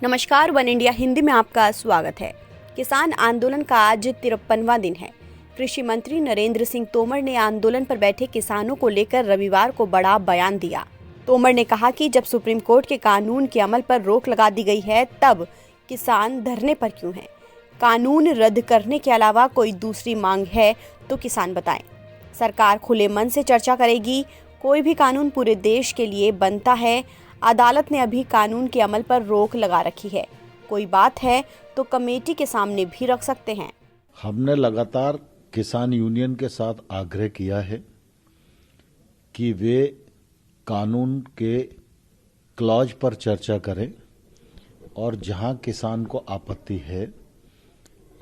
नमस्कार, one India Hindi में आपका स्वागत है। किसान आंदोलन का आज 53वां दिन है। कृषि मंत्री नरेंद्र सिंह तोमर ने आंदोलन पर बैठे किसानों को लेकर रविवार को बड़ा बयान दिया। तोमर ने कहा कि जब सुप्रीम कोर्ट के कानून के अमल पर रोक लगा दी गई है, तब किसान धरने पर क्यों हैं? कानून रद्द करने के अलावा कोई दूसरी मांग है तो किसान बताएं। सरकार खुले मन से चर्चा करेगी। कोई भी कानून पूरे देश के लिए बनता है। अदालत ने अभी कानून के अमल पर रोक लगा रखी है। कोई बात है तो कमेटी के सामने भी रख सकते हैं। हमने लगातार किसान यूनियन के साथ आग्रह किया है कि वे कानून के क्लॉज पर चर्चा करें और जहां किसान को आपत्ति है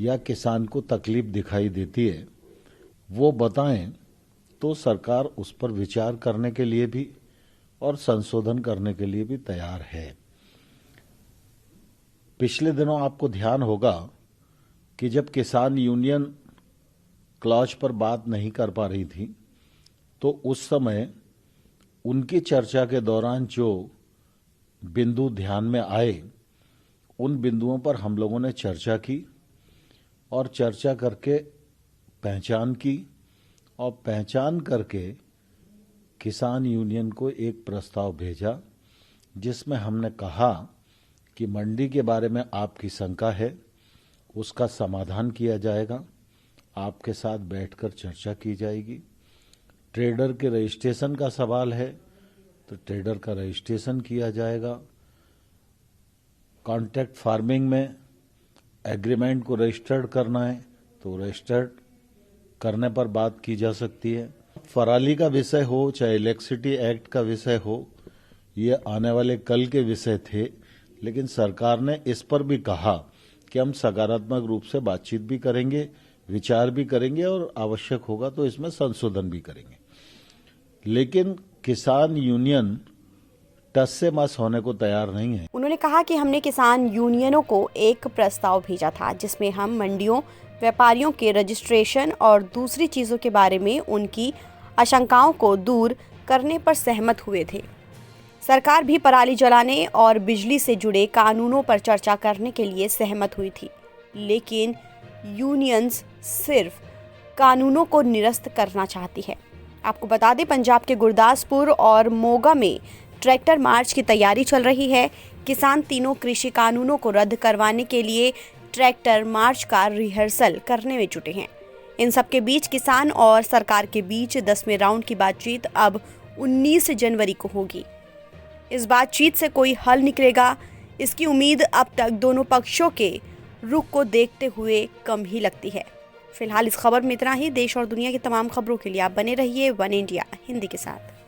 या किसान को तकलीफ दिखाई देती है वो बताएं, तो सरकार उस पर विचार करने के लिए भी और संशोधन करने के लिए भी तैयार है। पिछले दिनों आपको ध्यान होगा कि जब किसान यूनियन क्लॉज पर बात नहीं कर पा रही थी, तो उस समय उनकी चर्चा के दौरान जो बिंदु ध्यान में आए, उन बिंदुओं पर हम लोगों ने चर्चा की और चर्चा करके पहचान की और पहचान करके किसान यूनियन को एक प्रस्ताव भेजा, जिसमें हमने कहा कि मंडी के बारे में आपकी शंका है, उसका समाधान किया जाएगा, आपके साथ बैठकर चर्चा की जाएगी। ट्रेडर के रजिस्ट्रेशन का सवाल है तो ट्रेडर का रजिस्ट्रेशन किया जाएगा। कॉन्ट्रैक्ट फार्मिंग में एग्रीमेंट को रजिस्टर्ड करना है तो रजिस्टर्ड करने पर बात की जा सकती है। फराली का विषय हो चाहे इलेक्ट्रिसिटी एक्ट का विषय हो, ये आने वाले कल के विषय थे, लेकिन सरकार ने इस पर भी कहा कि हम सकारात्मक रूप से बातचीत भी करेंगे, विचार भी करेंगे और आवश्यक होगा तो इसमें संशोधन भी करेंगे। लेकिन किसान यूनियन टस से मस होने को तैयार नहीं है। उन्होंने कहा कि हमने किसान यूनियनों को एक प्रस्ताव भेजा था, जिसमें हम मंडियों, व्यापारियों के रजिस्ट्रेशन और दूसरी चीजों के बारे में उनकी आशंकाओं को दूर करने पर सहमत हुए थे। सरकार भी पराली जलाने और बिजली से जुड़े कानूनों पर चर्चा करने के लिए सहमत हुई थी, लेकिन यूनियंस सिर्फ कानूनों को निरस्त करना चाहती है। आपको बता दें, पंजाब के गुरदासपुर और मोगा में ट्रैक्टर मार्च की तैयारी चल रही है। किसान तीनों कृषि कानूनों को रद्द करवाने के लिए ट्रैक्टर मार्च का रिहर्सल करने में जुटे हैं। इन सब के बीच किसान और सरकार के बीच 10वें राउंड की बातचीत अब 19 जनवरी को होगी। इस बातचीत से कोई हल निकलेगा, इसकी उम्मीद अब तक दोनों पक्षों के रुख को देखते हुए कम ही लगती है। फिलहाल इस खबर में इतना ही। देश और दुनिया की तमाम खबरों के लिए आप बने रहिए वन इंडिया हिंदी के साथ।